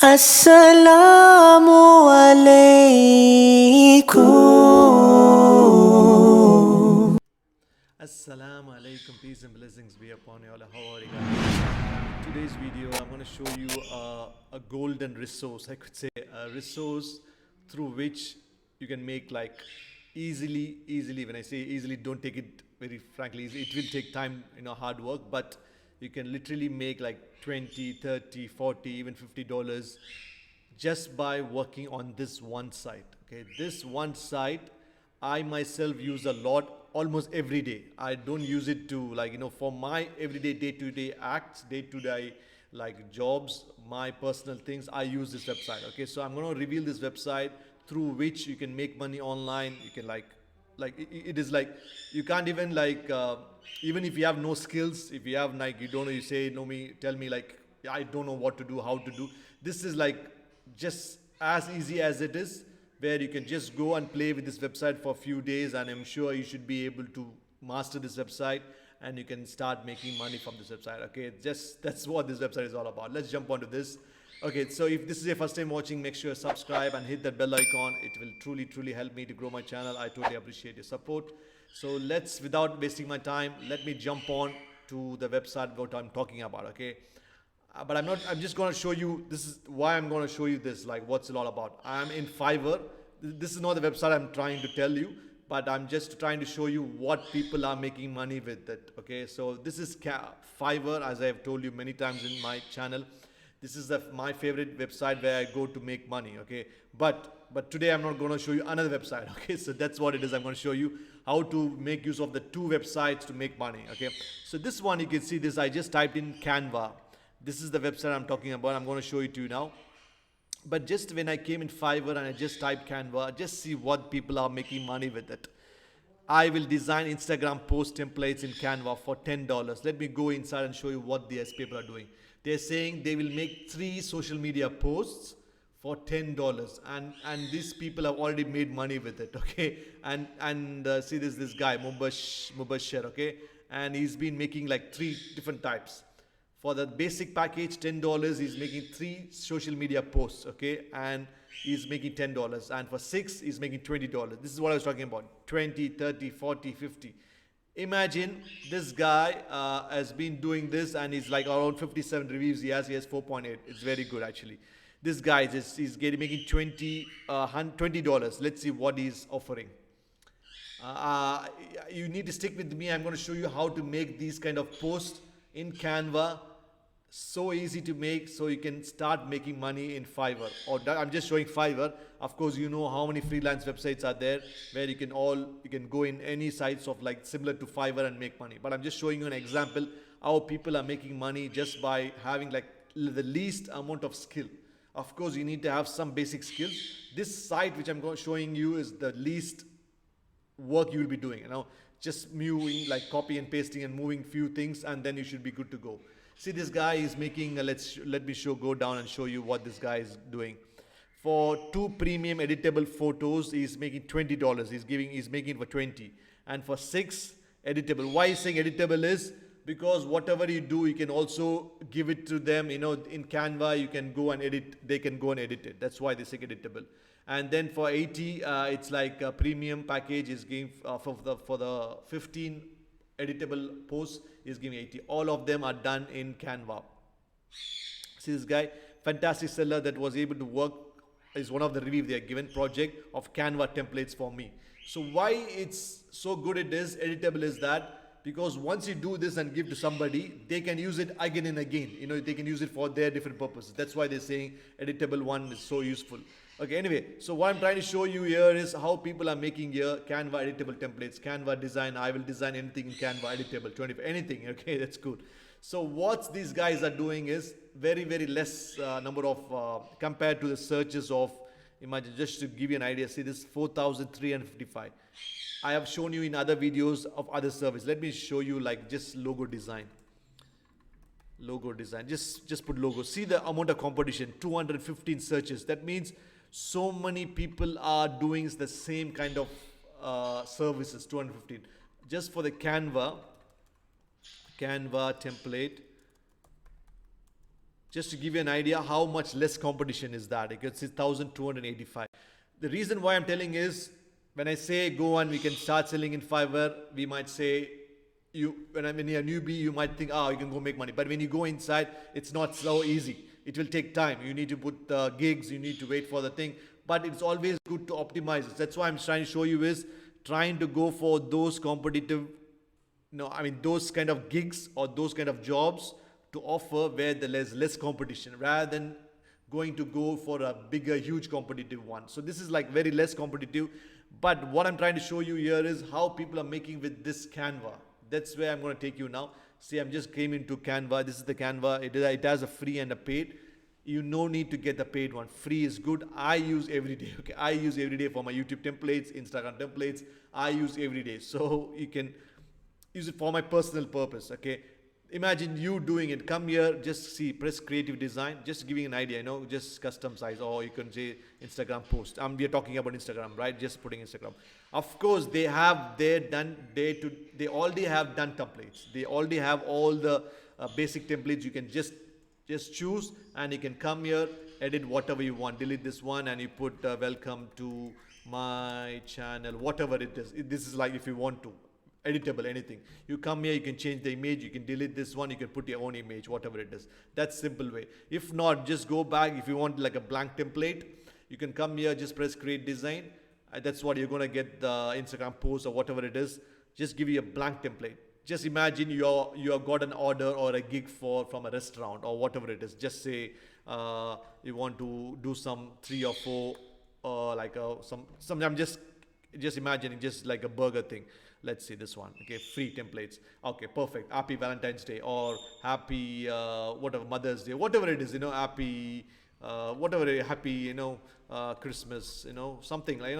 Assalamu alaikum. Assalamu alaikum, peace and blessings be upon you all. How are you guys? In today's video, I'm going to show you a golden resource, I could say, a resource through which you can make like easily. When I say easily, don't take it very frankly easy. It will take time, hard work, but you can literally make like 20, 30, 40, even $50 just by working on this one site. Okay, this one site I myself use a lot, almost every day. I don't use it to for my everyday day-to-day acts, day-to-day like jobs, my personal things. I use this website. Okay, so I'm going to reveal this website through which you can make money online. You can it is like you can't even even if you have no skills, if you have you don't know, you say no me tell me I don't know what to do, how to do. This is just as easy as it is, where you can just go and play with this website for a few days, and I'm sure you should be able to master this website and you can start making money from this website. Okay, just that's what this website is all about. Let's jump onto this. Okay, so if this is your first time watching, make sure you subscribe and hit that bell icon. It will truly help me to grow my channel. I totally appreciate your support. So without wasting my time, let me jump on to the website what I'm talking about. Okay, but I'm just going to show you, this is why I'm going to show you this, like what's it all about. I'm in Fiverr. This is not the website I'm trying to tell you, but I'm just trying to show you what people are making money with it. Okay, so this is Fiverr, as I have told you many times in my channel. This is my favorite website where I go to make money. Okay, but today I'm not going to show you another website. Okay, so that's what it is. I'm going to show you how to make use of the two websites to make money. Okay, so this one, you can see this, I just typed in Canva. This is the website I'm talking about. I'm going to show it to you now. But just when I came in Fiverr and I just typed Canva, just see what people are making money with it. I will design Instagram post templates in Canva for $10. Let me go inside and show you what these people are doing. They're saying they will make 3 social media posts for $10, and these people have already made money with it. Okay, and see this guy Mubashir. Okay, and he's been making like 3 different types. For the basic package, $10, he's making 3 social media posts, okay? And he's making $10. And for 6, he's making $20. This is what I was talking about, 20, 30, 40, 50. Imagine this guy has been doing this, and he's like around 57 reviews. He has 4.8. It's very good, actually. This guy is making $20. Let's see what he's offering. You need to stick with me. I'm going to show you how to make these kind of posts in Canva. So easy to make, so you can start making money in Fiverr. I'm just showing Fiverr. Of course, you know how many freelance websites are there where you can go in any sites of similar to Fiverr and make money. But I'm just showing you an example how people are making money just by having the least amount of skill. Of course, you need to have some basic skills. This site which I'm showing you is the least work you will be doing. Just moving, copy and pasting and moving few things, and then you should be good to go. See, this guy is making, let me go down and show you what this guy is doing. For 2 premium editable photos, he's making $20. He's making it for 20. And for 6 editable, why he's saying editable is because whatever you do, you can also give it to them. In Canva, you can go and edit. They can go and edit it. That's why they say editable. And then for 80, it's like a premium package is giving for the 15 editable posts is giving 80. All of them are done in Canva. See this guy, fantastic seller that was able to work, is one of the review they are given project of Canva templates for me. So why it's so good it is editable is that because once you do this and give to somebody, they can use it again and again. They can use it for their different purposes. That's why they're saying editable one is so useful. Okay, anyway, so what I'm trying to show you here is how people are making here Canva editable templates, Canva design. I will design anything in Canva editable, 20, anything. Okay, that's good. So what these guys are doing is very less number of compared to the searches of, imagine, just to give you an idea, see this 4,355. I have shown you in other videos of other service. Let me show you just logo design. Just put logo. See the amount of competition, 215 searches. That means so many people are doing the same kind of services, 215. Just for the Canva template, Just to give you an idea how much less competition is that. It's 1,285. The reason why I'm telling is, when I say go and we can start selling in Fiverr, we might say, when you're a newbie, you might think, you can go make money. But when you go inside, it's not so easy. It will take time. You need to put gigs, you need to wait for the thing. But it's always good to optimize it. That's why I'm trying to show you is trying to go for those competitive, those kind of gigs or those kind of jobs to offer where there's less competition, rather than going to go for a bigger, huge competitive one. So this is like very less competitive. But what I'm trying to show you here is how people are making with this Canva. That's where I'm going to take you now. See, I'm just came into Canva. This is the Canva. It has a free and a paid. You no need to get the paid one. Free is good. I use every day. Okay, I use every day for my YouTube templates, Instagram templates. I use every day. So you can use it for my personal purpose. Okay. Imagine you doing it. Come here, just see, press creative design, just giving an idea, just custom size, or you can say Instagram post. We are talking about Instagram, right? Just putting Instagram. Of course, they already have done templates. They already have all the basic templates. You can just choose, and you can come here, edit whatever you want. Delete this one, and you put welcome to my channel, whatever it is. This is like if you want to. Editable, anything. You come here, you can change the image, you can delete this one, you can put your own image, whatever it is. That's simple way. If not, just go back. If you want like a blank template, you can come here, just press create design. That's what you're going to get, the Instagram post or whatever it is. Just give you a blank template. Just imagine you have got an order or a gig from a restaurant or whatever it is. Just say you want to do some 3 or 4 I'm just imagining just like a burger thing. Let's see this one. Okay, free templates. Okay, perfect. Happy Valentine's Day, or happy whatever, Mother's Day, whatever it is. Happy happy Christmas. Something like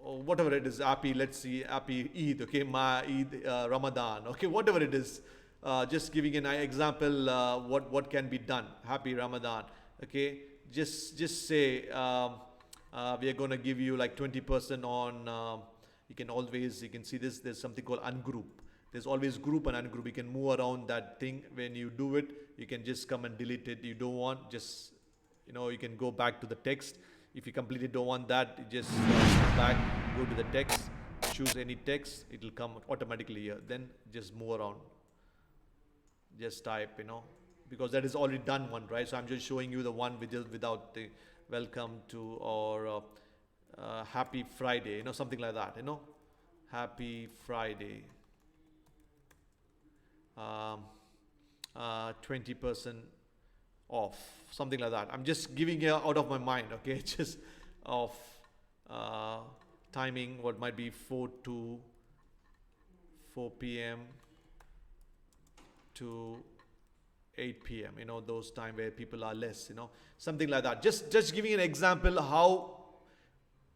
or whatever it is. Happy, let's see, happy Eid. Okay, Ma Eid, Ramadan. Okay, whatever it is. Just giving an example. What can be done? Happy Ramadan. Okay, just say we are gonna give you like 20% on. You can see this, there's something called ungroup. There's always group and ungroup. You can move around that thing. When you do it, you can just come and delete it. You don't want, just, you can go back to the text. If you completely don't want that, you just go back, go to the text, choose any text. It will come automatically here. Then just move around. Just type, because that is already done one, right? So I'm just showing you the one without the welcome to, or happy Friday, something like that, happy Friday, 20% off, something like that. I'm just giving it out of my mind, okay? Just off, timing, what might be 4 p.m. to 8 p.m., those time where people are less, something like that. Just giving an example how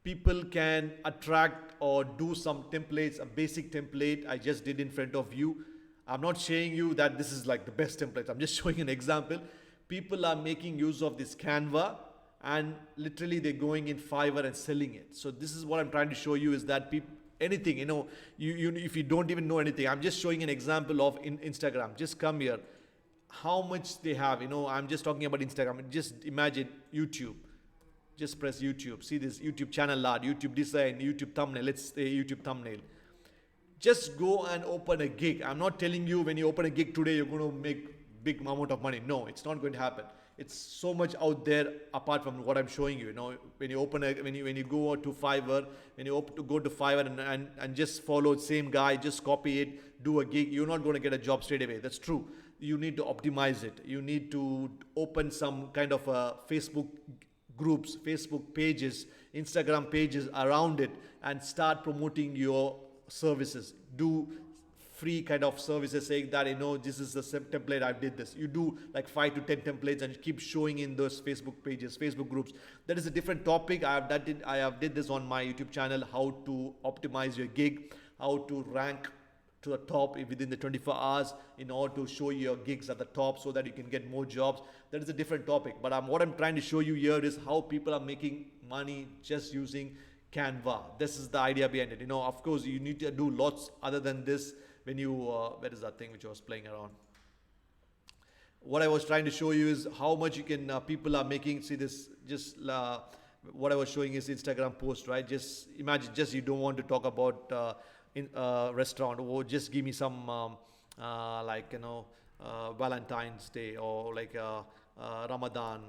people can attract or do some templates, a basic template I just did in front of you. I'm not showing you that this is like the best template. I'm just showing an example. People are making use of this Canva, and literally they're going in Fiverr and selling it. So this is what I'm trying to show you, is that anything, if you don't even know anything, I'm just showing an example of Instagram. Just come here. How much they have, I'm just talking about Instagram. Just imagine YouTube. Just press YouTube. See this YouTube channel art, YouTube design, YouTube thumbnail. Let's say YouTube thumbnail. Just go and open a gig. I'm not telling you when you open a gig today, you're going to make big amount of money. No, it's not going to happen. It's so much out there apart from what I'm showing you. When you go to Fiverr, go to Fiverr and just follow the same guy, just copy it, do a gig, you're not going to get a job straight away. That's true. You need to optimize it. You need to open some kind of Facebook groups, Facebook pages, Instagram pages around it, and start promoting your services. Do free kind of services, saying that this is the template, I did this. You do like 5 to 10 templates and keep showing in those Facebook pages, Facebook groups. That is a different topic. I have did this on my YouTube channel, how to optimize your gig, how to rank to the top within the 24 hours in order to show your gigs at the top so that you can get more jobs. That is a different topic. But what I'm trying to show you here is how people are making money just using Canva. This is the idea behind it. Of course, you need to do lots other than this. When you, where is that thing which I was playing around? what I was trying to show you is how much you can people are making. See this, just what I was showing is Instagram post, right? Just imagine, just you don't want to talk about in restaurant, or just give me some like Valentine's Day, or like Ramadan.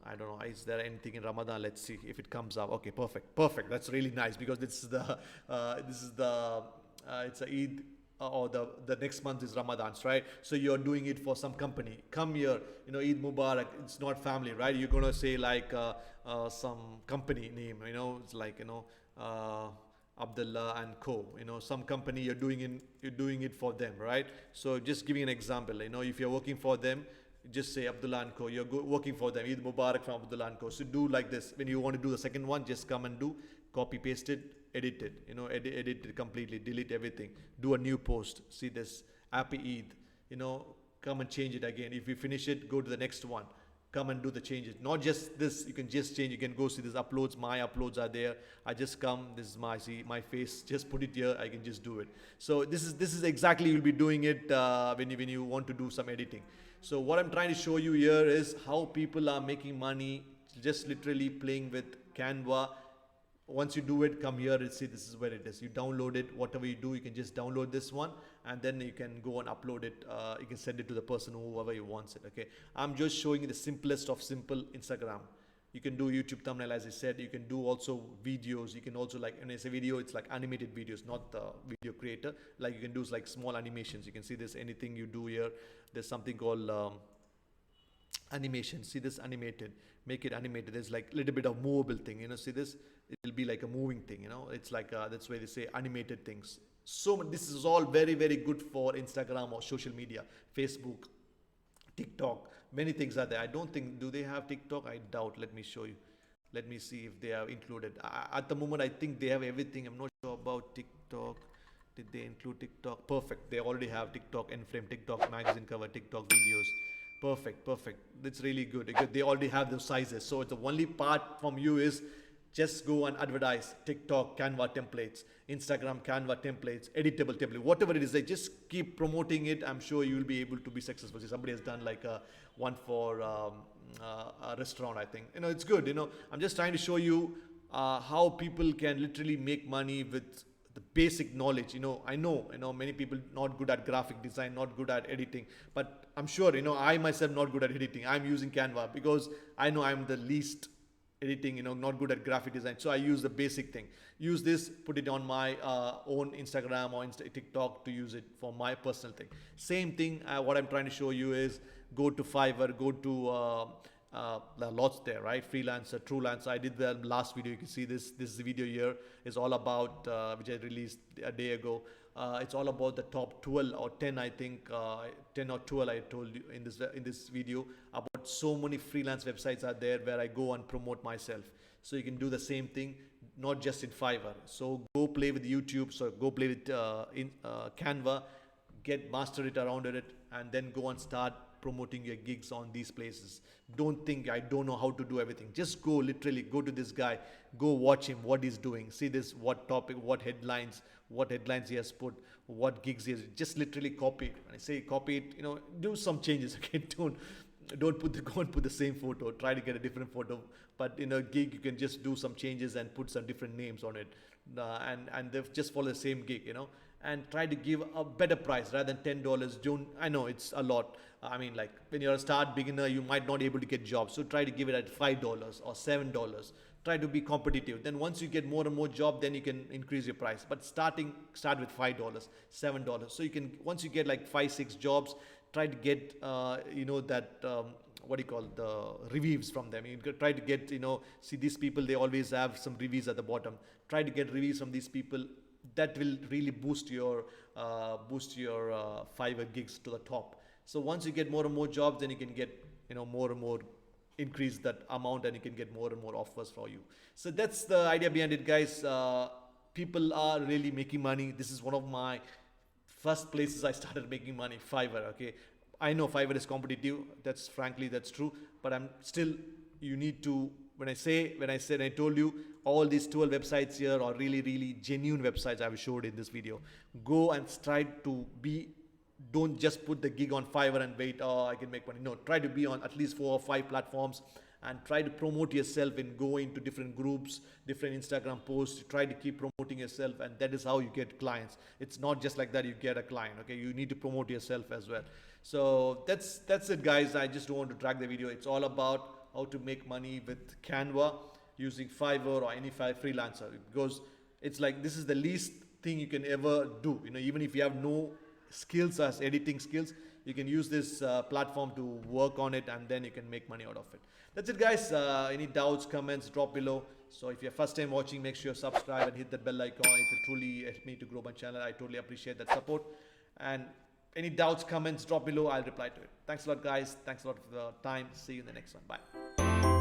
I don't know. Is there anything in Ramadan? Let's see if it comes up. Okay, perfect, perfect. That's really nice, because this is the it's a Eid, or the next month is Ramadan's, right? So you're doing it for some company. Come here, Eid Mubarak. It's not family, right? You're gonna say like some company name, it's like Abdullah and Co. Some company you're doing it for them, right? So just giving an example, if you're working for them, just say Abdullah and Co. You're working for them. Eid Mubarak from Abdullah and Co. So do like this. When you want to do the second one, just come and do copy paste it, edit it. Edit it completely, delete everything. Do a new post. See this, Happy Eid. Come and change it again. If you finish it, go to the next one. Come and do the changes. Not just this. You can just change. You can go see this uploads. My uploads are there. I just come. This is my face. Just put it here. I can just do it. So this is exactly you'll be doing it when you want to do some editing. So what I'm trying to show you here is how people are making money just literally playing with Canva. Once you do it, come here and see this is where it is. You download it. Whatever you do, you can just download this one, and then you can go and upload it. You can send it to the person, whoever you wants it. Okay, I'm just showing you the simplest of simple Instagram. You can do YouTube thumbnail, as I said. You can do also videos. You can also, like, when I say video, it's like animated videos, not the video creator. Like you can do like small animations. You can see this, anything you do here. There's something called animation. See this, animated. Make it animated. There's like a little bit of movable thing. See this? It will be like a moving thing. It's like that's why they say animated things. So this is all very, very good for Instagram or social media, Facebook, TikTok. Many things are there. I don't think, do they have TikTok? I doubt. Let me show you. Let me see if they have included. At the moment, I think they have everything. I'm not sure about TikTok. Did they include TikTok? Perfect. They already have TikTok, end frame, TikTok magazine cover, TikTok videos. Perfect, perfect. That's really good. Because they already have those sizes. So the only part from you is just go and advertise TikTok Canva templates, Instagram Canva templates, editable template, whatever it is. They just keep promoting it. I'm sure you will be able to be successful. See, somebody has done like one for a restaurant, I think. It's good. I'm just trying to show you how people can literally make money with the basic knowledge. I know many people not good at graphic design, not good at editing, but I'm sure I myself not good at editing. I'm using Canva because I know I'm the least editing, not good at graphic design. So I use the basic thing. Use this, put it on my own Instagram or TikTok to use it for my personal thing. Same thing, what I'm trying to show you is go to Fiverr, go to lots there, right? Freelancer, Truelancer. I did the last video. You can see this. This video here is all about, which I released a day ago. It's all about the top 12 or 10, I think, 10 or 12 I told you in this video about so many freelance websites are there where I go and promote myself. So you can do the same thing, not just in Fiverr. So go play with YouTube. So go play with Canva, master it around it, and then go and start promoting your gigs on these places. Don't think I don't know how to do everything. Just go, literally go to this guy, go watch him, what he's doing, see this, what topic, what headlines he has put, what gigs he has. Just literally copy it. When I say copy it, do some changes. Okay, don't go and put the same photo. Try to get a different photo. But in a gig, you can just do some changes and put some different names on it, and they just follow the same gig, and try to give a better price rather than $10. I know it's a lot. I mean, like when you're a start beginner, you might not be able to get jobs. So try to give it at $5 or $7. Try to be competitive. Then once you get more and more job, then you can increase your price. But start with $5, $7. So you can, once you get like 5-6 jobs, try to get what do you call, the reviews from them. You can try to get, see these people, they always have some reviews at the bottom. Try to get reviews from these people. That will really boost your Fiverr gigs to the top. So once you get more and more jobs, then you can get more and more, increase that amount, and you can get more and more offers for you. So that's the idea behind it, guys. People are really making money. This is one of my first places I started making money, Fiverr. Okay, I know Fiverr is competitive. That's true. But I'm still, you need to, when I told you all these 12 websites here are really, really genuine websites I've showed in this video. Go and try to be don't just put the gig on Fiverr and wait, oh, I can make money. No, try to be on at least 4 or 5 platforms and try to promote yourself and go into different groups, different Instagram posts. Try to keep promoting yourself, and that is how you get clients. It's not just like that you get a client. Okay, you need to promote yourself as well. So that's it, guys. I just don't want to drag the video. It's all about how to make money with Canva using Fiverr or any freelancer, because it's like this is the least thing you can ever do. Even if you have no skills as editing skills, you can use this platform to work on it, and then you can make money out of it. That's it, guys. Any doubts, comments, drop below. So if you're first time watching, make sure you subscribe and hit that bell icon. It will truly help me to grow my channel. I totally appreciate that support. And any doubts, comments, drop below. I'll reply to it. Thanks a lot, guys. Thanks a lot for the time. See you in the next one. Bye.